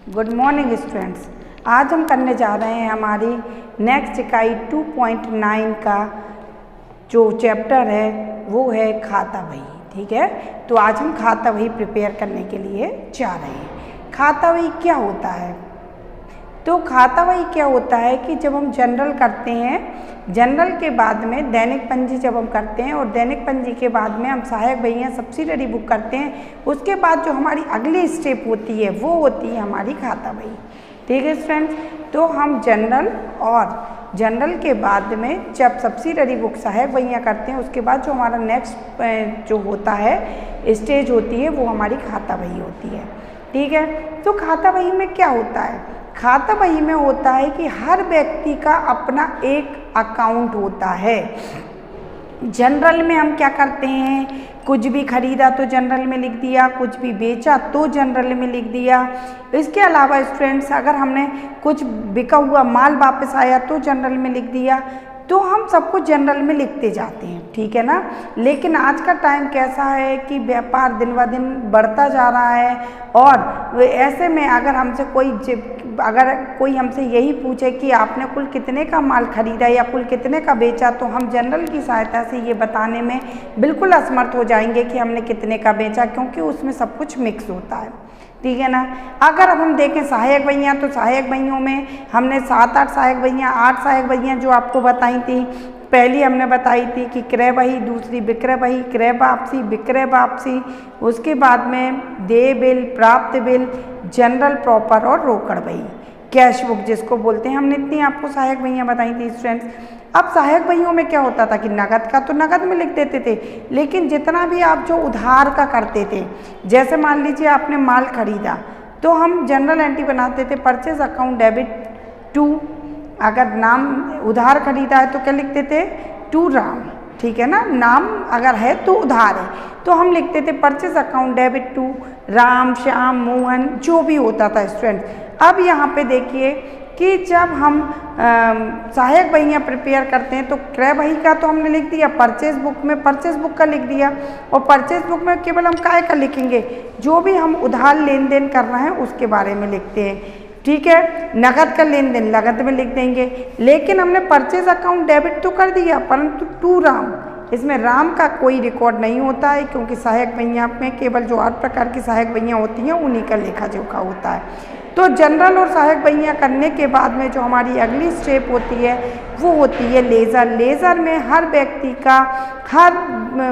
Good morning students. आज हम करने जा रहे हैं हमारी नेक्स्ट इकाई 2.9 का जो चैप्टर है वो है खाता बही। ठीक है, तो आज हम खाता बही प्रिपेयर करने के लिए जा रहे हैं। खाता बही क्या होता है? तो खाता बही क्या होता है कि जब हम जनरल करते हैं, जनरल के बाद में दैनिक पंजी जब हम करते हैं और दैनिक पंजी के बाद में हम सहायक बहियाँ सब्सिडरी बुक करते हैं, उसके बाद जो हमारी अगली स्टेप होती है वो होती है हमारी खाता बही। ठीक है स्टूडेंट्स, तो हम जनरल के बाद में जब सब्सिडरी बुक सहायक बहियाँ करते हैं, उसके बाद जो हमारा नेक्स्ट जो होता है स्टेज होती है वो हमारी खाता बही होती है। ठीक है, तो खाता बही में क्या होता है? खाता बही में होता है कि हर व्यक्ति का अपना एक अकाउंट होता है। जनरल में हम क्या करते हैं, कुछ भी खरीदा तो जनरल में लिख दिया, कुछ भी बेचा तो जनरल में लिख दिया। इसके अलावा स्टूडेंट्स अगर हमने कुछ बिका हुआ माल वापस आया तो जनरल में लिख दिया, तो हम सबको जनरल में लिखते जाते हैं। ठीक है ना, लेकिन आज का टाइम कैसा है कि व्यापार दिन ब दिन बढ़ता जा रहा है और ऐसे में अगर कोई हमसे यही पूछे कि आपने कुल कितने का माल खरीदा या कुल कितने का बेचा, तो हम जनरल की सहायता से ये बताने में बिल्कुल असमर्थ हो जाएंगे कि हमने कितने का बेचा, क्योंकि उसमें सब कुछ मिक्स होता है। ठीक है ना। अगर अब हम देखें सहायक बहियाँ, तो सहायक बहियों में हमने 7-8 सहायक बहियाँ, 8 सहायक बहियाँ जो आपको बताई थी। पहली हमने बताई थी कि क्रय बही, दूसरी विक्रय बही, क्रय वापसी, विक्रय वापसी, उसके बाद में देय बिल, प्राप्त बिल, जनरल प्रॉपर और रोकड़ बही, कैश बुक जिसको बोलते हैं। हमने इतनी आपको सहायक बहियाँ बताई थी स्टूडेंट्स। अब सहायक बहियों में क्या होता था कि नगद का तो नगद में लिख देते थे, लेकिन जितना भी आप जो उधार का करते थे, जैसे मान लीजिए आपने माल खरीदा तो हम जनरल एंट्री बनाते थे, परचेज अकाउंट डेबिट टू, अगर नाम उधार खरीदा है तो क्या लिखते थे, टू राम। ठीक है ना, नाम अगर है तो उधार है तो हम लिखते थे purchase account debit to Ram, Shyam, Mohan, जो भी होता था स्टूडेंट। अब यहाँ पे देखिए कि जब हम सहायक बहियाँ प्रिपेयर करते हैं तो क्रय बही का तो हमने लिख दिया, परचेज बुक में परचेज बुक का लिख दिया, और परचेज बुक में केवल हम काय का लिखेंगे, जो भी हम उधार लेन देन कर रहे हैं उसके बारे में लिखते हैं। ठीक है, नगद का लेन देन नगद में लिख देंगे, लेकिन हमने परचेज अकाउंट डेबिट तो कर दिया, परंतु टू राम, इसमें राम का कोई रिकॉर्ड नहीं होता है, क्योंकि सहायक बहियाँ में केवल जो 8 प्रकार की सहायक बहियाँ होती हैं उन्हीं का लेखा जोखा होता है। तो जनरल और सहायक बहियाँ करने के बाद में जो हमारी अगली स्टेप होती है वो होती है लेज़र। लेज़र में हर व्यक्ति का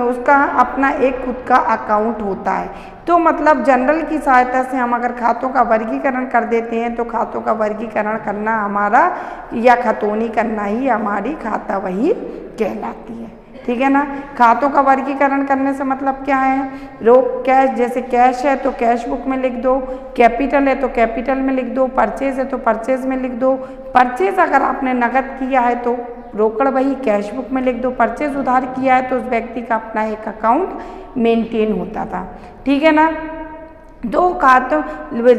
उसका अपना एक खुद का अकाउंट होता है। तो मतलब जनरल की सहायता से हम अगर खातों का वर्गीकरण कर देते हैं तो खातों का वर्गीकरण करना हमारा या खतौनी करना ही हमारी खाता बही कहलाती है। ठीक है ना, खातों का वर्गीकरण करने से मतलब क्या है, कैश, जैसे कैश है तो कैश बुक में लिख दो, कैपिटल है तो कैपिटल में लिख दो, परचेज है तो परचेज में लिख दो। परचेज अगर आपने नगद किया है तो रोकड़ बही कैश बुक में लिख दो, परचेज उधार किया है तो उस व्यक्ति का अपना एक अकाउंट मेंटेन होता था। ठीक है ना, दो खातों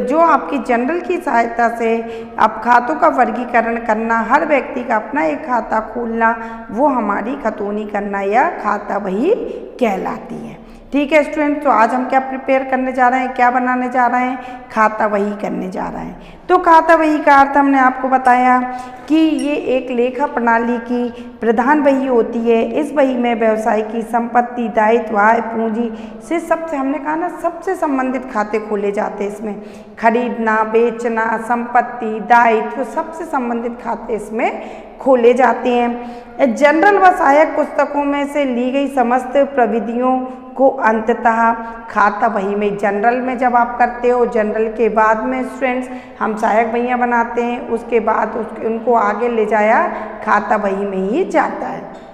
जो आपकी जनरल की सहायता से अब खातों का वर्गीकरण करना, हर व्यक्ति का अपना एक खाता खोलना, वो हमारी खतौनी करना या खाता बही कहलाती है। ठीक है स्टूडेंट, तो आज हम क्या प्रिपेयर करने जा रहे हैं, क्या बनाने जा रहे हैं, खाता बही करने जा रहे हैं। तो खाता बही का अर्थ हमने आपको बताया कि ये एक लेखा प्रणाली की प्रधान बही होती है। इस बही में व्यवसाय की संपत्ति, दायित्व, आय, पूंजी से सबसे, हमने कहा ना, सबसे संबंधित खाते खोले जाते हैं। इसमें खरीदना, बेचना, संपत्ति, दायित्व, सबसे संबंधित खाते इसमें खोले जाते हैं। जनरल व सहायक पुस्तकों में से ली गई समस्त प्रविधियों को अंततः खाता बही में, जनरल में जब आप करते हो, जनरल के बाद में स्टूडेंट्स हम सहायक बहियाँ बनाते हैं, उसके बाद उनको आगे ले जाया खाता बही में ही जाता है।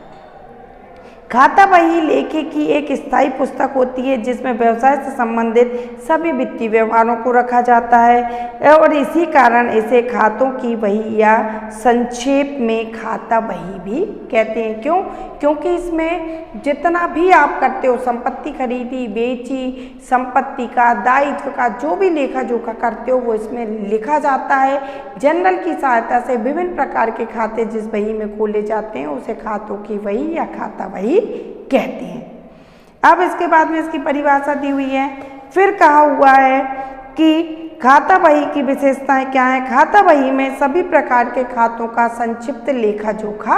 खाता बही लेखे की एक स्थायी पुस्तक होती है जिसमें व्यवसाय से संबंधित सभी वित्तीय व्यवहारों को रखा जाता है, और इसी कारण इसे खातों की बही या संक्षेप में खाता बही भी कहते हैं। क्यों? क्योंकि इसमें जितना भी आप करते हो, संपत्ति खरीदी, बेची, संपत्ति का, दायित्व का, जो भी लेखा जोखा करते हो वो इसमें लिखा जाता है। जनरल की सहायता से विभिन्न प्रकार के खाते जिस बही में खोले जाते हैं उसे खातों की बही या खाता बही कहते हैं। अब इसके बाद में इसकी परिभाषा दी हुई है। फिर कहा हुआ है कि खाता बही की विशेषताएं क्या है? खाता बही में सभी प्रकार के खातों का संक्षिप्त लेखा जोखा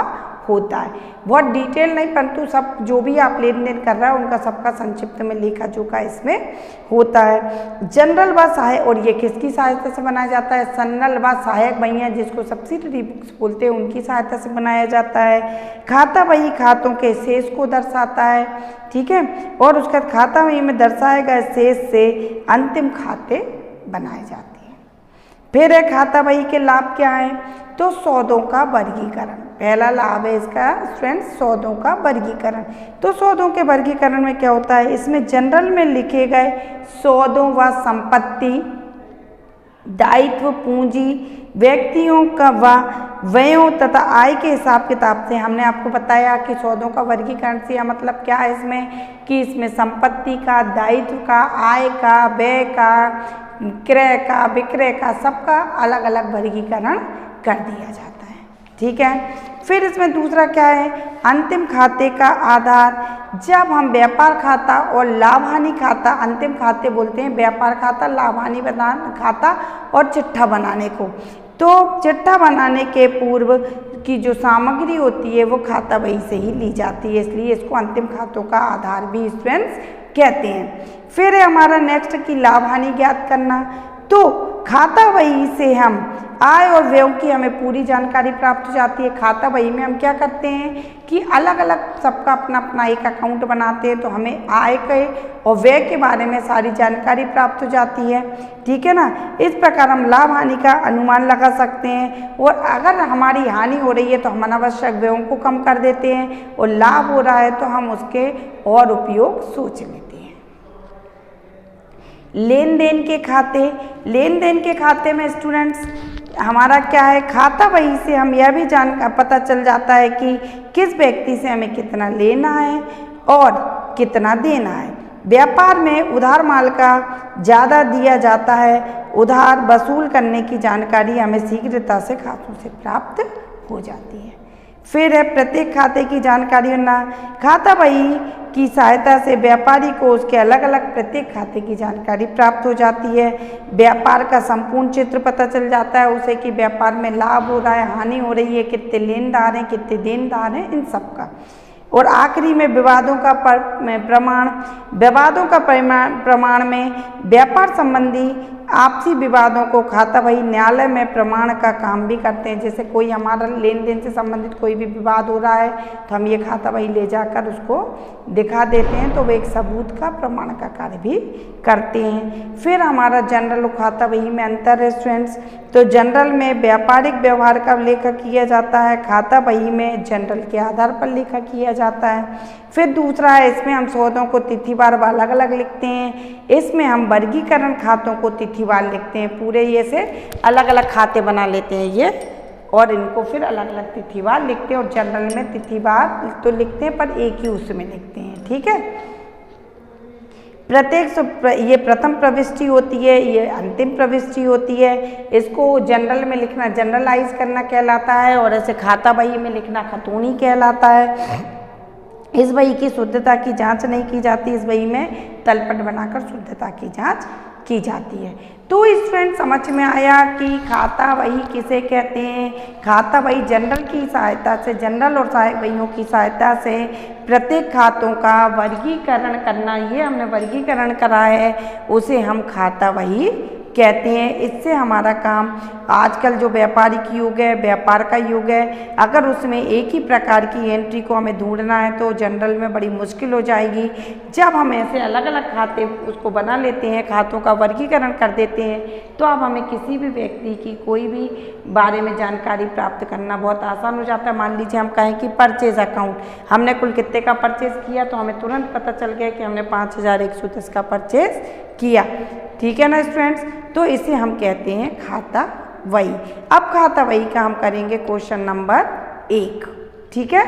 होता है। बहुत डिटेल नहीं, परंतु सब जो भी आप लेन देन कर रहा है उनका सबका संक्षिप्त में लेखा जोखा इसमें होता है। जनरल व सहायक, और ये किसकी सहायता से बनाया जाता है? जनरल व सहायक बहियाँ, जिसको सब्सिडरी बुक्स बोलते हैं, उनकी सहायता से बनाया जाता है। खाता बही खातों के शेष को दर्शाता है, ठीक है, और उसका खाता बही में दर्शाए गए शेष से अंतिम खाते बनाए जाते हैं। फिर है खाता बही के लाभ क्या है? तो सौदों का वर्गीकरण, पहला लाभ है इसका स्टूडेंट्स, सौदों का वर्गीकरण। तो सौदों के वर्गीकरण में क्या होता है? इसमें जनरल में लिखे गए सौदों व संपत्ति, दायित्व, पूंजी, व्यक्तियों का व व्ययों तथा आय के हिसाब किताब से, हमने आपको बताया कि सौदों का वर्गीकरण से या मतलब क्या है इसमें, कि इसमें संपत्ति का, दायित्व का, आय का, व्यय का, क्रय का, विक्रय का, सबका अलग अलग वर्गीकरण कर दिया जाता है, ठीक है। फिर इसमें दूसरा क्या है? अंतिम खाते का आधार। जब हम व्यापार खाता और लाभ हानि खाता, अंतिम खाते बोलते हैं व्यापार खाता, लाभ हानि खाता और चिट्ठा बनाने को, तो चिट्ठा बनाने के पूर्व की जो सामग्री होती है वो खाता बही से ही ली जाती है, इसलिए इसको अंतिम खातों का आधार भी स्टूडेंट्स कहते हैं। फिर है हमारा नेक्स्ट की लाभ हानि ज्ञात करना। तो खाता बही से हम आय और व्यय की हमें पूरी जानकारी प्राप्त हो जाती है। खाता बही में हम क्या करते हैं कि अलग अलग सबका अपना अपना एक अकाउंट बनाते हैं, तो हमें आय के और व्यय के बारे में सारी जानकारी प्राप्त हो जाती है, ठीक है ना। इस प्रकार हम लाभ हानि का अनुमान लगा सकते हैं, और अगर हमारी हानि हो रही है तो हम अनावश्यक व्ययों को कम कर देते हैं, और लाभ हो रहा है तो हम उसके और उपयोग सोच लेते हैं। लेन देन के खाते, लेन देन के खाते में स्टूडेंट्स हमारा क्या है? खाता बही से हम यह भी पता चल जाता है कि किस व्यक्ति से हमें कितना लेना है और कितना देना है। व्यापार में उधार माल का ज़्यादा दिया जाता है, उधार वसूल करने की जानकारी हमें शीघ्रता से खातों से प्राप्त हो जाती है। फिर है प्रत्येक खाते की जानकारी होना। खाता बही की सहायता से व्यापारी को उसके अलग अलग प्रत्येक खाते की जानकारी प्राप्त हो जाती है। व्यापार का संपूर्ण चित्र पता चल जाता है उसे कि व्यापार में लाभ हो रहा है, हानि हो रही है, कितने लेनदार हैं, कितने देनदार हैं, इन सब का। और आखिरी में विवादों का प्रमाण। विवादों का प्रमाण में व्यापार संबंधी आपसी विवादों को खाता बही न्यायालय में प्रमाण का काम भी करते हैं। जैसे कोई हमारा लेन देन से संबंधित कोई भी विवाद हो रहा है तो हम ये खाता बही ले जाकर उसको दिखा देते हैं, तो वो एक सबूत का प्रमाण का कार्य भी करते हैं। फिर हमारा जनरल और खाता बही में अंतर है स्टूडेंट्स। तो जनरल में व्यापारिक व्यवहार का लेखा किया जाता है, खाता बही में जनरल के आधार पर लेखा किया जाता है। फिर दूसरा है, इसमें हम सौदों को तिथिवार अलग अलग लिखते हैं। इसमें हम वर्गीकरण खातों को तिथिवार लिखते हैं, पूरे ये से अलग अलग खाते बना लेते हैं ये, और इनको फिर अलग अलग तिथिवार लिखते हैं। और जनरल में तिथिवार तो लिखते हैं पर एक ही उसमें लिखते हैं, ठीक है। प्रत्येक ये प्रथम प्रविष्टि होती है, ये अंतिम प्रविष्टि होती है। इसको जनरल में लिखना जनरलाइज करना कहलाता है, और ऐसे खाता बही में लिखना खतौनी कहलाता है। इस बही की शुद्धता की जांच नहीं की जाती, इस बही में तलपट बनाकर शुद्धता की जांच की जाती है। तो स्टूडेंट समझ में आया कि खाता बही किसे कहते हैं। खाता बही जनरल की सहायता से, जनरल और सहायक बहियों की सहायता से प्रत्येक खातों का वर्गीकरण करना, ये हमने वर्गीकरण करा है, उसे हम खाता बही कहते हैं। इससे हमारा काम, आजकल जो व्यापारिक युग है, व्यापार का युग है, अगर उसमें एक ही प्रकार की एंट्री को हमें ढूंढना है तो जनरल में बड़ी मुश्किल हो जाएगी। जब हम ऐसे अलग अलग खाते उसको बना लेते हैं, खातों का वर्गीकरण कर देते हैं, तो अब हमें किसी भी व्यक्ति की कोई भी बारे में जानकारी प्राप्त करना बहुत आसान हो जाता है। मान लीजिए हम कहें कि परचेज अकाउंट, हमने कुल कितने का परचेज किया, तो हमें तुरंत पता चल गया कि हमने 5110 का परचेज किया, ठीक है ना स्टूडेंट्स। तो इसे हम कहते हैं खाता बही। अब खाता बही का हम करेंगे क्वेश्चन नंबर 1, ठीक है।